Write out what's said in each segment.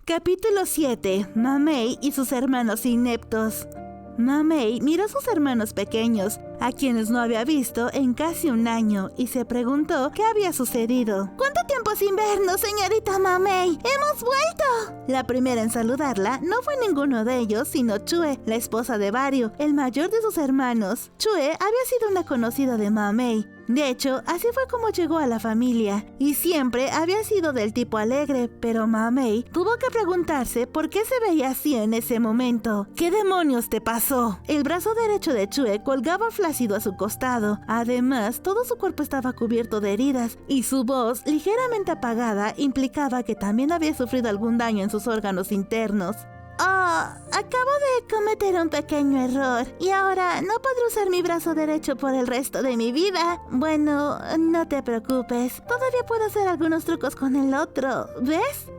Capítulo 7. Mamey y sus hermanos ineptos. Mamey miró a sus hermanos pequeños, a quienes no había visto en casi un año, y se preguntó qué había sucedido. ¿Cuánto tiempo sin vernos, señorita Mamey? ¡Hemos vuelto! La primera en saludarla no fue ninguno de ellos, sino Chue, la esposa de Baryu, el mayor de sus hermanos. Chue había sido una conocida de Mamey. De hecho, así fue como llegó a la familia, y siempre había sido del tipo alegre, pero Mamey tuvo que preguntarse por qué se veía así en ese momento. ¿Qué demonios te pasó? El brazo derecho de Chue colgaba flácido a su costado. Además, todo su cuerpo estaba cubierto de heridas, y su voz, ligeramente apagada, implicaba que también había sufrido algún daño en sus órganos internos. Acabo de cometer un pequeño error y ahora no podré usar mi brazo derecho por el resto de mi vida. Bueno, no te preocupes, todavía puedo hacer algunos trucos con el otro, ¿ves?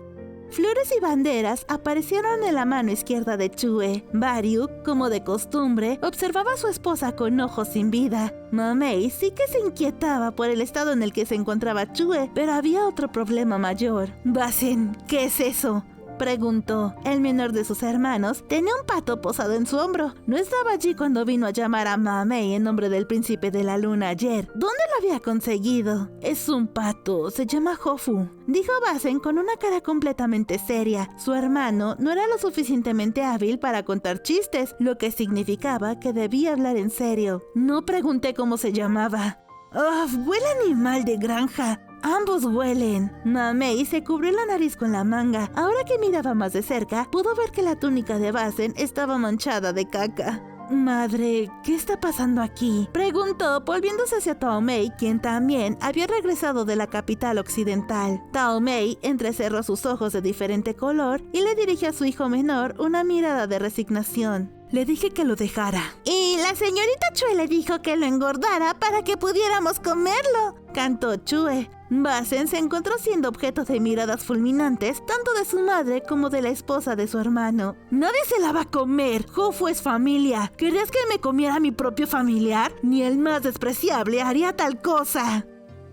Flores y banderas aparecieron en la mano izquierda de Chue. Baryu, como de costumbre, observaba a su esposa con ojos sin vida. Mamey sí que se inquietaba por el estado en el que se encontraba Chue, pero había otro problema mayor. Basen, ¿qué es eso?, preguntó. El menor de sus hermanos tenía un pato posado en su hombro. No estaba allí cuando vino a llamar a Mamey en nombre del príncipe de la luna ayer. ¿Dónde lo había conseguido? Es un pato, se llama Hofu, dijo Basen con una cara completamente seria. Su hermano no era lo suficientemente hábil para contar chistes, lo que significaba que debía hablar en serio. No pregunté cómo se llamaba. Huele a animal de granja. Ambos huelen. Mamey se cubrió la nariz con la manga. Ahora que miraba más de cerca, pudo ver que la túnica de Basen estaba manchada de caca. Madre, ¿qué está pasando aquí?, preguntó, volviéndose hacia Tao Mei, quien también había regresado de la capital occidental. Tao Mei entrecerró sus ojos de diferente color y le dirigió a su hijo menor una mirada de resignación. Le dije que lo dejara. Y la señorita Chue le dijo que lo engordara para que pudiéramos comerlo, cantó Chue. Basen se encontró siendo objeto de miradas fulminantes tanto de su madre como de la esposa de su hermano. Nadie se la va a comer. Hofu es familia. ¿Querías que me comiera a mi propio familiar? Ni el más despreciable haría tal cosa.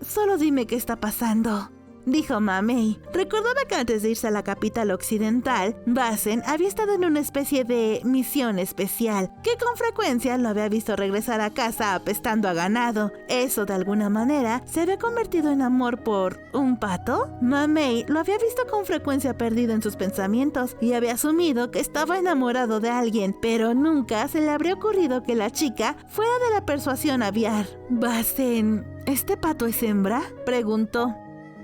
Solo dime qué está pasando, dijo Mamey. Recordaba que antes de irse a la capital occidental, Basen había estado en una especie de misión especial, que con frecuencia lo había visto regresar a casa apestando a ganado. Eso, de alguna manera, se había convertido en amor por un pato. Mamey lo había visto con frecuencia perdido en sus pensamientos y había asumido que estaba enamorado de alguien, pero nunca se le habría ocurrido que la chica fuera de la persuasión aviar. Basen, ¿este pato es hembra?, preguntó.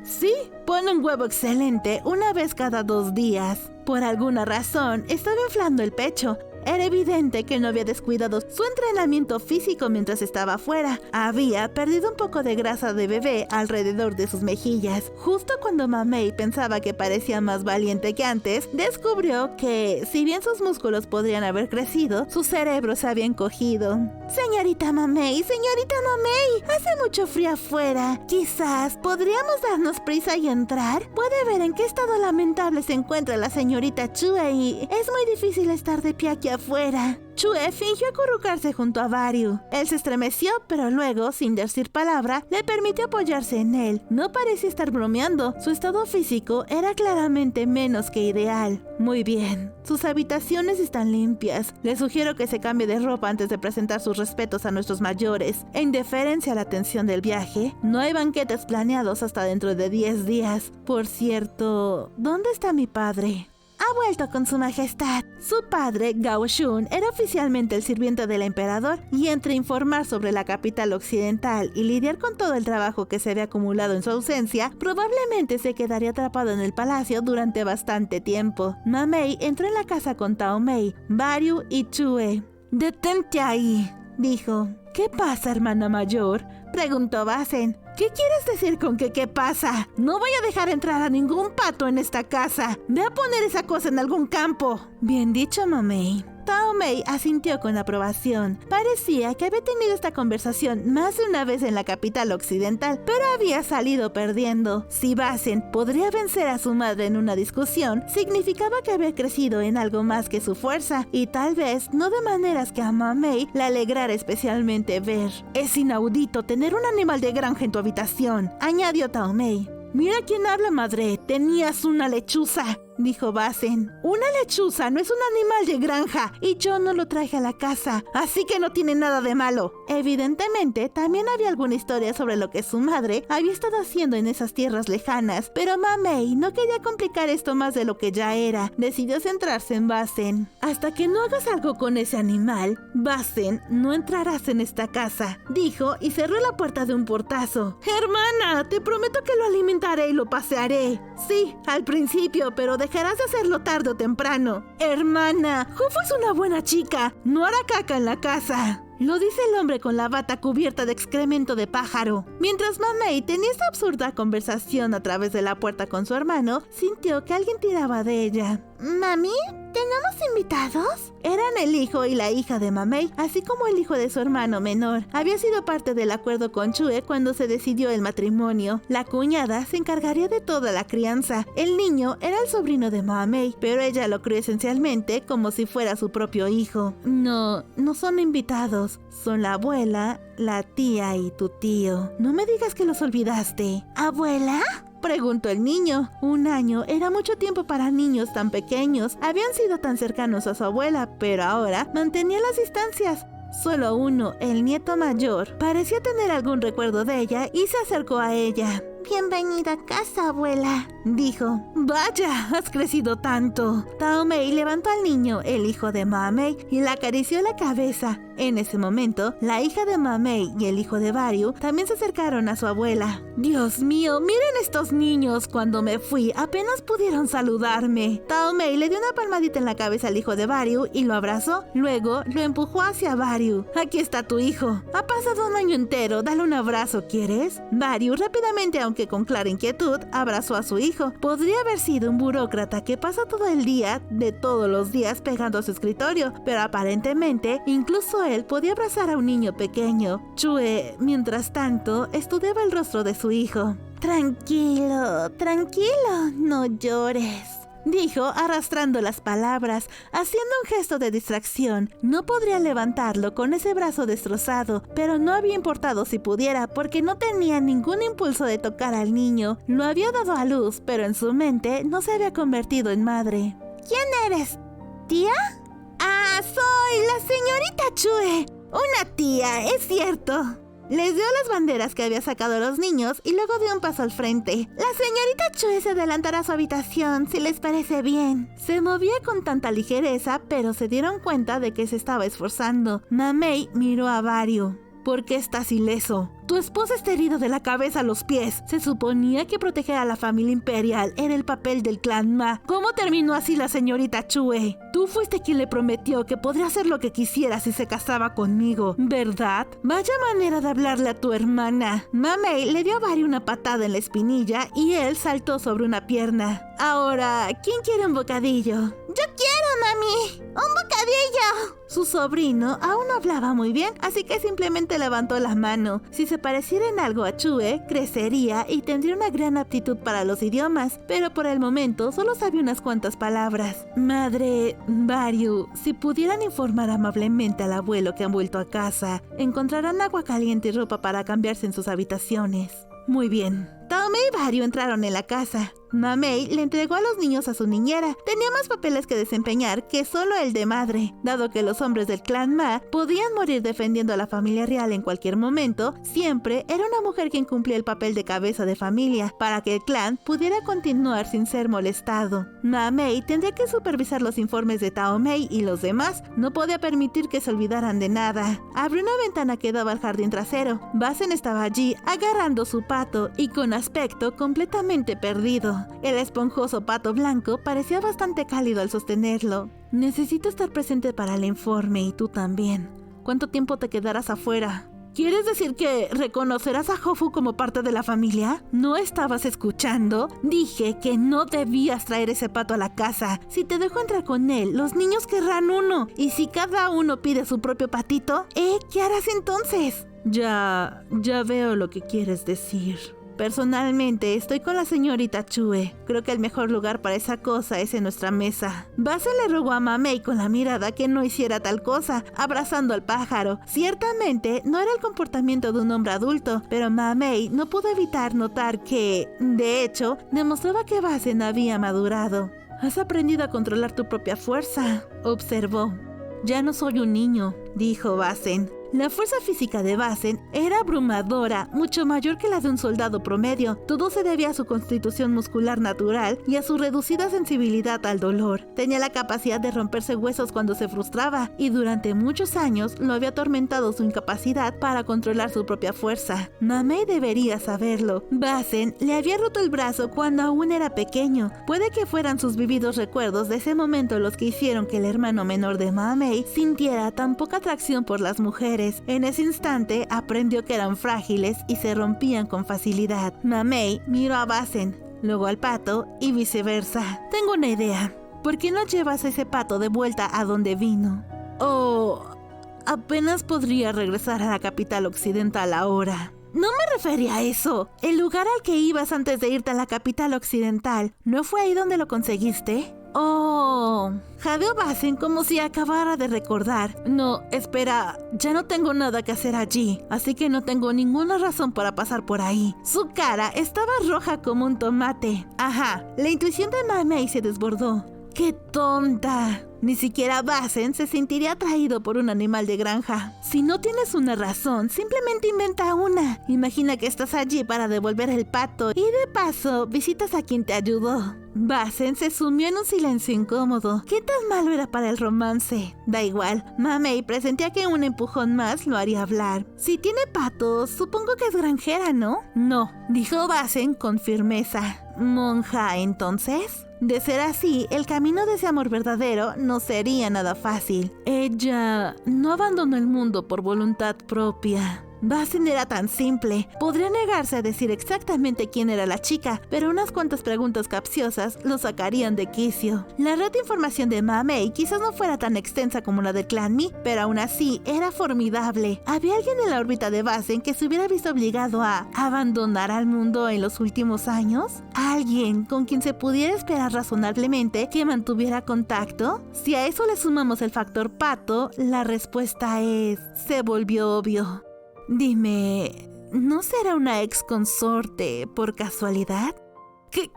Sí, pone un huevo excelente una vez cada 2 días. Por alguna razón, estaba inflando el pecho. Era evidente que no había descuidado su entrenamiento físico mientras estaba afuera. Había perdido un poco de grasa de bebé alrededor de sus mejillas. Justo cuando Mamey pensaba que parecía más valiente que antes, descubrió que, si bien sus músculos podrían haber crecido, su cerebro se había encogido. Señorita Mamey, hace mucho frío afuera. Quizás podríamos darnos prisa y entrar. Puede ver en qué estado lamentable se encuentra la señorita Chue y es muy difícil estar de pie aquí afuera. Chue fingió acurrucarse junto a Baryu. Él se estremeció, pero luego, sin decir palabra, le permitió apoyarse en él. No parecía estar bromeando. Su estado físico era claramente menos que ideal. Muy bien, sus habitaciones están limpias. Le sugiero que se cambie de ropa antes de presentar sus respetos a nuestros mayores. En deferencia a la tensión del viaje, no hay banquetes planeados hasta dentro de 10 días. Por cierto, ¿dónde está mi padre? Ha vuelto con su majestad. Su padre, Gao Shun, era oficialmente el sirviente del emperador, y entre informar sobre la capital occidental y lidiar con todo el trabajo que se había acumulado en su ausencia, probablemente se quedaría atrapado en el palacio durante bastante tiempo. Mamey entró en la casa con Tao Mei, Baryu y Chue. «Detente ahí», dijo. «¿Qué pasa, hermana mayor?», preguntó Basen. ¿Qué quieres decir con que qué pasa? No voy a dejar entrar a ningún pato en esta casa. Ve a poner esa cosa en algún campo. Bien dicho, Mamey. Tao Mei asintió con aprobación. Parecía que había tenido esta conversación más de una vez en la capital occidental, pero había salido perdiendo. Si Basen podría vencer a su madre en una discusión, significaba que había crecido en algo más que su fuerza, y tal vez no de maneras que a Mamey le alegrara especialmente ver. Es inaudito tener un animal de granja en tu habitación, añadió Tao Mei. Mira quién habla, madre. Tenías una lechuza, dijo Basen. Una lechuza no es un animal de granja y yo no lo traje a la casa, así que no tiene nada de malo. Evidentemente, también había alguna historia sobre lo que su madre había estado haciendo en esas tierras lejanas, pero Mamey no quería complicar esto más de lo que ya era. Decidió centrarse en Basen. Hasta que no hagas algo con ese animal, Basen, no entrarás en esta casa, dijo y cerró la puerta de un portazo. Hermana, te prometo que lo alimentaré y lo pasearé. Sí, al principio, pero dejarás de hacerlo tarde o temprano. Hermana, Jofu es una buena chica, no hará caca en la casa. Lo dice el hombre con la bata cubierta de excremento de pájaro. Mientras Mamey tenía esta absurda conversación a través de la puerta con su hermano, sintió que alguien tiraba de ella. ¿Mami? ¿Tenemos invitados? Eran el hijo y la hija de Mamey, así como el hijo de su hermano menor. Había sido parte del acuerdo con Chue cuando se decidió el matrimonio. La cuñada se encargaría de toda la crianza. El niño era el sobrino de Mamey, pero ella lo crió esencialmente como si fuera su propio hijo. No son invitados. Son la abuela, la tía y tu tío. No me digas que los olvidaste. ¿Abuela?, preguntó el niño. 1 año era mucho tiempo para niños tan pequeños. Habían sido tan cercanos a su abuela, pero ahora mantenía las distancias. Solo uno, el nieto mayor, parecía tener algún recuerdo de ella y se acercó a ella. «Bienvenida a casa, abuela», dijo. «Vaya, has crecido tanto». Taomei levantó al niño, el hijo de Mamey, y le acarició la cabeza. En ese momento, la hija de Mamey y el hijo de Baryu también se acercaron a su abuela. «Dios mío, miren estos niños. Cuando me fui, apenas pudieron saludarme». Taomei le dio una palmadita en la cabeza al hijo de Baryu y lo abrazó. Luego, lo empujó hacia Baryu. «Aquí está tu hijo. Ha pasado 1 año entero. Dale un abrazo, ¿quieres?» Baryu rápidamente, aunque con clara inquietud, abrazó a su hijo. Podría haber sido un burócrata que pasa todo el día, de todos los días, pegando a su escritorio, pero aparentemente, incluso él podía abrazar a un niño pequeño. Chue, mientras tanto, estudiaba el rostro de su hijo. Tranquilo, no llores», dijo arrastrando las palabras, haciendo un gesto de distracción. No podría levantarlo con ese brazo destrozado, pero no había importado si pudiera, porque no tenía ningún impulso de tocar al niño. Lo había dado a luz, pero en su mente no se había convertido en madre. «¿Quién eres? ¿Tía?» «Ah, soy la señorita Chue. Una tía, es cierto». Les dio las banderas que había sacado a los niños y luego dio un paso al frente. «La señorita Chue se adelantará a su habitación, si les parece bien». Se movía con tanta ligereza, pero se dieron cuenta de que se estaba esforzando. Mamey miró a Baryu. «¿Por qué estás ileso? Tu esposa está herido de la cabeza a los pies. Se suponía que proteger a la familia imperial era el papel del clan Ma. ¿Cómo terminó así la señorita Chue? Tú fuiste quien le prometió que podría hacer lo que quisiera si se casaba conmigo, ¿verdad? Vaya manera de hablarle a tu hermana». Mamey le dio a Baryu una patada en la espinilla y él saltó sobre una pierna. «Ahora, ¿quién quiere un bocadillo?» «Yo quiero, mami. ¡Un bocadillo!». Su sobrino aún no hablaba muy bien, así que simplemente levantó la mano. Si se pareciera en algo a Chue, crecería y tendría una gran aptitud para los idiomas, pero por el momento solo sabía unas cuantas palabras. «Madre, Baryu, si pudieran informar amablemente al abuelo que han vuelto a casa, encontrarán agua caliente y ropa para cambiarse en sus habitaciones». «Muy bien». Taomei y Baryu entraron en la casa. Mamey le entregó a los niños a su niñera. Tenía más papeles que desempeñar que solo el de madre. Dado que los hombres del clan Ma podían morir defendiendo a la familia real en cualquier momento, siempre era una mujer quien cumplía el papel de cabeza de familia para que el clan pudiera continuar sin ser molestado. Mamey tendría que supervisar los informes de Taomei y los demás. No podía permitir que se olvidaran de nada. Abrió una ventana que daba al jardín trasero. Basen estaba allí agarrando su pato y con aspecto completamente perdido. El esponjoso pato blanco parecía bastante cálido al sostenerlo. «Necesito estar presente para el informe y tú también. ¿Cuánto tiempo te quedarás afuera?» ¿Quieres decir que reconocerás a Jofu como parte de la familia? ¿No estabas escuchando? Dije que no debías traer ese pato a la casa. Si te dejo entrar con él, los niños querrán uno. Y si cada uno pide su propio patito, ¿qué harás entonces? Ya veo lo que quieres decir. Personalmente, estoy con la señorita Chue. Creo que el mejor lugar para esa cosa es en nuestra mesa. Basen le rogó a Mamey con la mirada que no hiciera tal cosa, abrazando al pájaro. Ciertamente, no era el comportamiento de un hombre adulto, pero Mamey no pudo evitar notar que, de hecho, demostraba que Basen había madurado. Has aprendido a controlar tu propia fuerza, observó. Ya no soy un niño, dijo Basen. La fuerza física de Basen era abrumadora, mucho mayor que la de un soldado promedio. Todo se debía a su constitución muscular natural y a su reducida sensibilidad al dolor. Tenía la capacidad de romperse huesos cuando se frustraba, y durante muchos años lo había atormentado su incapacidad para controlar su propia fuerza. Mamei debería saberlo. Basen le había roto el brazo cuando aún era pequeño. Puede que fueran sus vividos recuerdos de ese momento los que hicieron que el hermano menor de Mamei sintiera tan poca atracción por las mujeres. En ese instante aprendió que eran frágiles y se rompían con facilidad. Mamei miró a Basen, luego al pato y viceversa. Tengo una idea. ¿Por qué no llevas a ese pato de vuelta a donde vino? Oh, apenas podría regresar a la capital occidental ahora. No me refería a eso. El lugar al que ibas antes de irte a la capital occidental, ¿no fue ahí donde lo conseguiste? Oh, jadeó Basen como si acabara de recordar. No, espera, ya no tengo nada que hacer allí, así que no tengo ninguna razón para pasar por ahí. Su cara estaba roja como un tomate. Ajá, la intuición de Mamei se desbordó. ¡Qué tonta! Ni siquiera Basen se sentiría atraído por un animal de granja. Si no tienes una razón, simplemente inventa una. Imagina que estás allí para devolver el pato y de paso visitas a quien te ayudó. Basen se sumió en un silencio incómodo. ¿Qué tan malo era para el romance? Da igual, Mamei presentía que un empujón más lo haría hablar. Si tiene patos, supongo que es granjera, ¿no? No, dijo Basen con firmeza. ¿Monja, entonces? De ser así, el camino de ese amor verdadero no sería nada fácil. Ella no abandonó el mundo por voluntad propia. Basen era tan simple. Podría negarse a decir exactamente quién era la chica, pero unas cuantas preguntas capciosas lo sacarían de quicio. La red de información de Mamei quizás no fuera tan extensa como la del clan Mi, pero aún así era formidable. ¿Había alguien en la órbita de Basen que se hubiera visto obligado a abandonar al mundo en los últimos años? ¿Alguien con quien se pudiera esperar razonablemente que mantuviera contacto? Si a eso le sumamos el factor pato, la respuesta es: se volvió obvio. Dime, ¿no será una ex consorte por casualidad? ¿Qué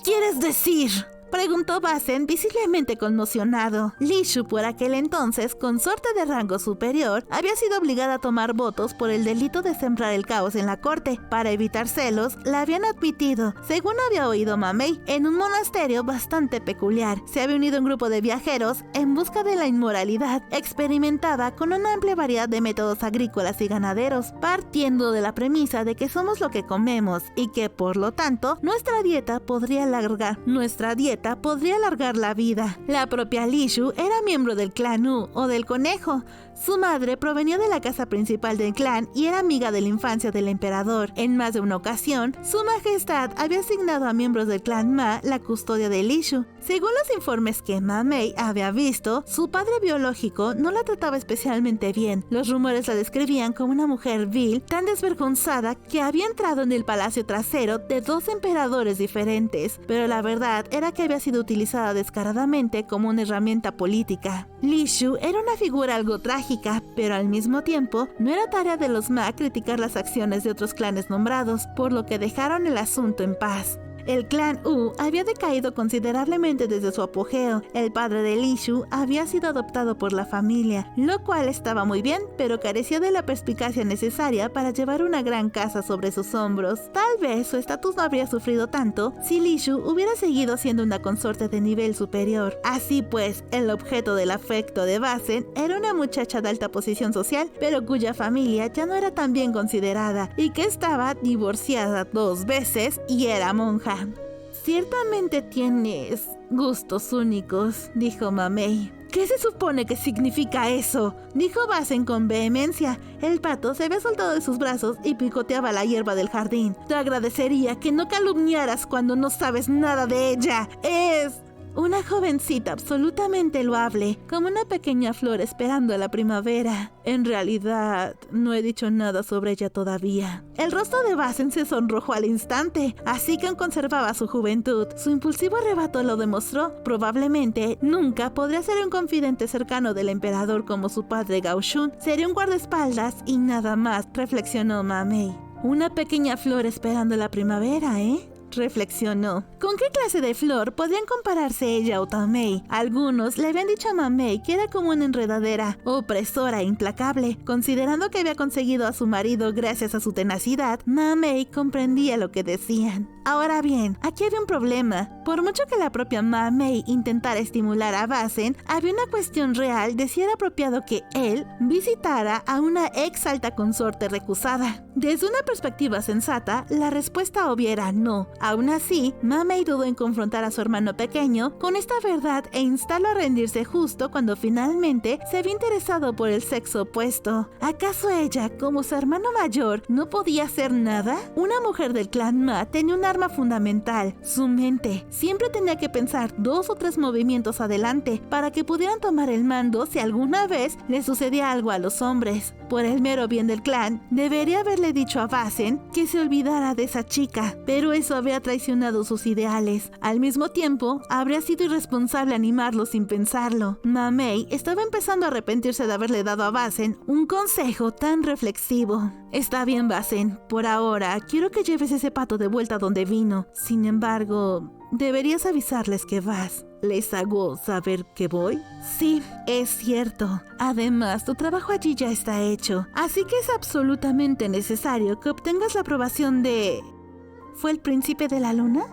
quieres decir?, preguntó Basen visiblemente conmocionado. Li Shu, por aquel entonces consorte de rango superior, había sido obligada a tomar votos por el delito de sembrar el caos en la corte. Para evitar celos, la habían admitido, según había oído Mamei, en un monasterio bastante peculiar. Se había unido a un grupo de viajeros en busca de la inmoralidad. Experimentaba con una amplia variedad de métodos agrícolas y ganaderos, partiendo de la premisa de que somos lo que comemos y que, por lo tanto, nuestra dieta podría alargar la vida. La propia Li Shu era miembro del clan U o del conejo. Su madre provenía de la casa principal del clan y era amiga de la infancia del emperador. En más de una ocasión, su majestad había asignado a miembros del clan Ma la custodia de Li Shu. Según los informes que Mamei había visto, su padre biológico no la trataba especialmente bien. Los rumores la describían como una mujer vil, tan desvergonzada que había entrado en el palacio trasero de 2 emperadores diferentes, pero la verdad era que había sido utilizada descaradamente como una herramienta política. Li Shu era una figura algo trágica, pero al mismo tiempo no era tarea de los Ma criticar las acciones de otros clanes nombrados, por lo que dejaron el asunto en paz. El clan U había decaído considerablemente desde su apogeo. El padre de Li Shu había sido adoptado por la familia, lo cual estaba muy bien, pero carecía de la perspicacia necesaria para llevar una gran casa sobre sus hombros. Tal vez su estatus no habría sufrido tanto si Li Shu hubiera seguido siendo una consorte de nivel superior. Así pues, el objeto del afecto de Basen era una muchacha de alta posición social, pero cuya familia ya no era tan bien considerada y que estaba divorciada 2 veces y era monja. Ciertamente tienes gustos únicos, dijo Mamei. ¿Qué se supone que significa eso?, dijo Basen con vehemencia. El pato se había soltado de sus brazos y picoteaba la hierba del jardín. Te agradecería que no calumniaras cuando no sabes nada de ella. Es una jovencita absolutamente loable, como una pequeña flor esperando a la primavera. En realidad, no he dicho nada sobre ella todavía. El rostro de Basen se sonrojó al instante, así que aún conservaba su juventud. Su impulsivo arrebato lo demostró. Probablemente nunca podría ser un confidente cercano del emperador como su padre Gao Shun. Sería un guardaespaldas y nada más, reflexionó Mamei. Una pequeña flor esperando la primavera, ¿eh? reflexionó. ¿Con qué clase de flor podrían compararse ella o Mamey? Algunos le habían dicho a Mamey que era como una enredadera, opresora e implacable. Considerando que había conseguido a su marido gracias a su tenacidad, Mamey comprendía lo que decían. Ahora bien, aquí había un problema. Por mucho que la propia Mamey intentara estimular a Basen, había una cuestión real de si era apropiado que él visitara a una ex alta consorte recusada. Desde una perspectiva sensata, la respuesta obvia era no. Aún así, Mamey dudó en confrontar a su hermano pequeño con esta verdad e instarlo a rendirse justo cuando finalmente se había interesado por el sexo opuesto. ¿Acaso ella, como su hermano mayor, no podía hacer nada? Una mujer del clan Ma tenía un arma fundamental, su mente. Siempre tenía que pensar 2 o 3 movimientos adelante para que pudieran tomar el mando si alguna vez le sucedía algo a los hombres. Por el mero bien del clan, debería haberle dicho a Basen que se olvidara de esa chica, pero eso habría traicionado sus ideales. Al mismo tiempo, habría sido irresponsable animarlo sin pensarlo. Mamey estaba empezando a arrepentirse de haberle dado a Basen un consejo tan reflexivo. Está bien, Basen, por ahora quiero que lleves ese pato de vuelta donde vino. Sin embargo, deberías avisarles que vas. ¿Les hago saber que voy? Sí, es cierto. Además, tu trabajo allí ya está hecho, así que es absolutamente necesario que obtengas la aprobación de... ¿Fue el príncipe de la luna?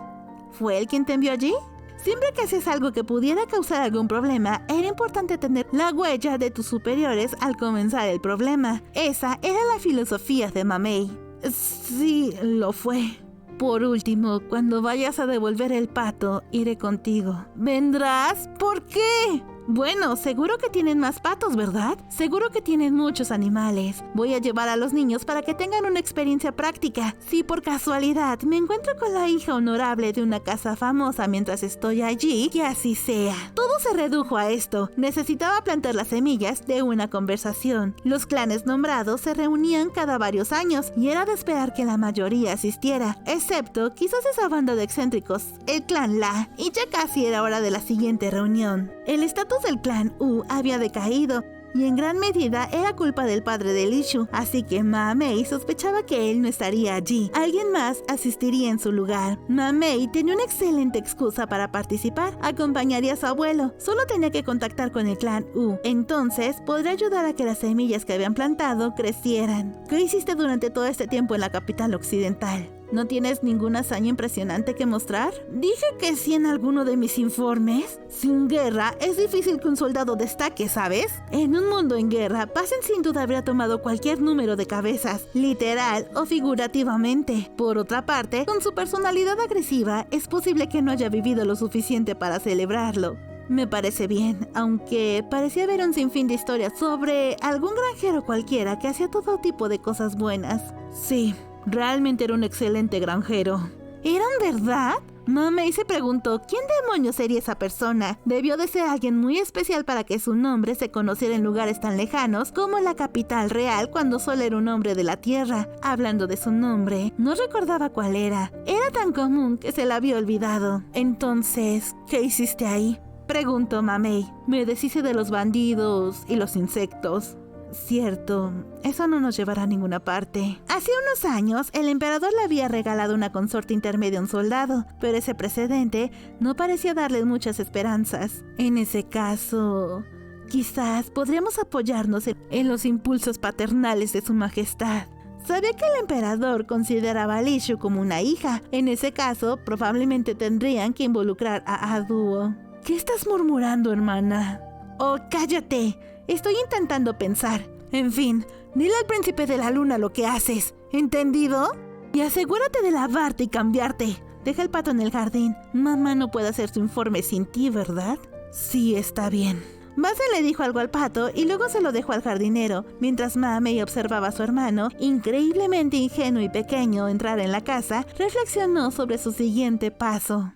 ¿Fue él quien te envió allí? Siempre que hacías algo que pudiera causar algún problema, era importante tener la huella de tus superiores al comenzar el problema. Esa era la filosofía de Mamey. Sí, lo fue. Por último, cuando vayas a devolver el pato, iré contigo. ¿Vendrás? ¿Por qué? Bueno, seguro que tienen más patos, ¿verdad? Seguro que tienen muchos animales. Voy a llevar a los niños para que tengan una experiencia práctica. Si por casualidad me encuentro con la hija honorable de una casa famosa mientras estoy allí, que así sea. Todo se redujo a esto. Necesitaba plantar las semillas de una conversación. Los clanes nombrados se reunían cada varios años y era de esperar que la mayoría asistiera, excepto quizás esa banda de excéntricos, el clan La, y ya casi era hora de la siguiente reunión. El estatus del clan U había decaído y en gran medida era culpa del padre de Lishu, así que Mamey sospechaba que él no estaría allí. Alguien más asistiría en su lugar. Mamey tenía una excelente excusa para participar. Acompañaría a su abuelo. Solo tenía que contactar con el clan U. Entonces podría ayudar a que las semillas que habían plantado crecieran. ¿Qué hiciste durante todo este tiempo en la capital occidental? ¿No tienes ninguna hazaña impresionante que mostrar? Dije que sí en alguno de mis informes. Sin guerra, es difícil que un soldado destaque, ¿sabes? En un mundo en guerra, Basen sin duda habría tomado cualquier número de cabezas, literal o figurativamente. Por otra parte, con su personalidad agresiva, es posible que no haya vivido lo suficiente para celebrarlo. Me parece bien, aunque parecía haber un sinfín de historias sobre algún granjero cualquiera que hacía todo tipo de cosas buenas. Sí. Realmente era un excelente granjero. ¿Eran verdad? Mamey se preguntó quién demonios sería esa persona. Debió de ser alguien muy especial para que su nombre se conociera en lugares tan lejanos como la capital real cuando solo era un hombre de la tierra. Hablando de su nombre, no recordaba cuál era. Era tan común que se la había olvidado. Entonces, ¿qué hiciste ahí?, preguntó Mamey. Me deshice de los bandidos y los insectos. Cierto, eso no nos llevará a ninguna parte. Hace unos años, el emperador le había regalado una consorte intermedia a un soldado, pero ese precedente no parecía darle muchas esperanzas. En ese caso, quizás podríamos apoyarnos en los impulsos paternales de su majestad. Sabía que el emperador consideraba a Lishu como una hija. En ese caso, probablemente tendrían que involucrar a Aduo. ¿Qué estás murmurando, hermana? Oh, cállate. Estoy intentando pensar. En fin, dile al príncipe de la luna lo que haces. ¿Entendido? Y asegúrate de lavarte y cambiarte. Deja el pato en el jardín. Mamá no puede hacer su informe sin ti, ¿verdad? Sí, está bien. Basen le dijo algo al pato y luego se lo dejó al jardinero, mientras Mamey observaba a su hermano, increíblemente ingenuo y pequeño, entrar en la casa. Reflexionó sobre su siguiente paso.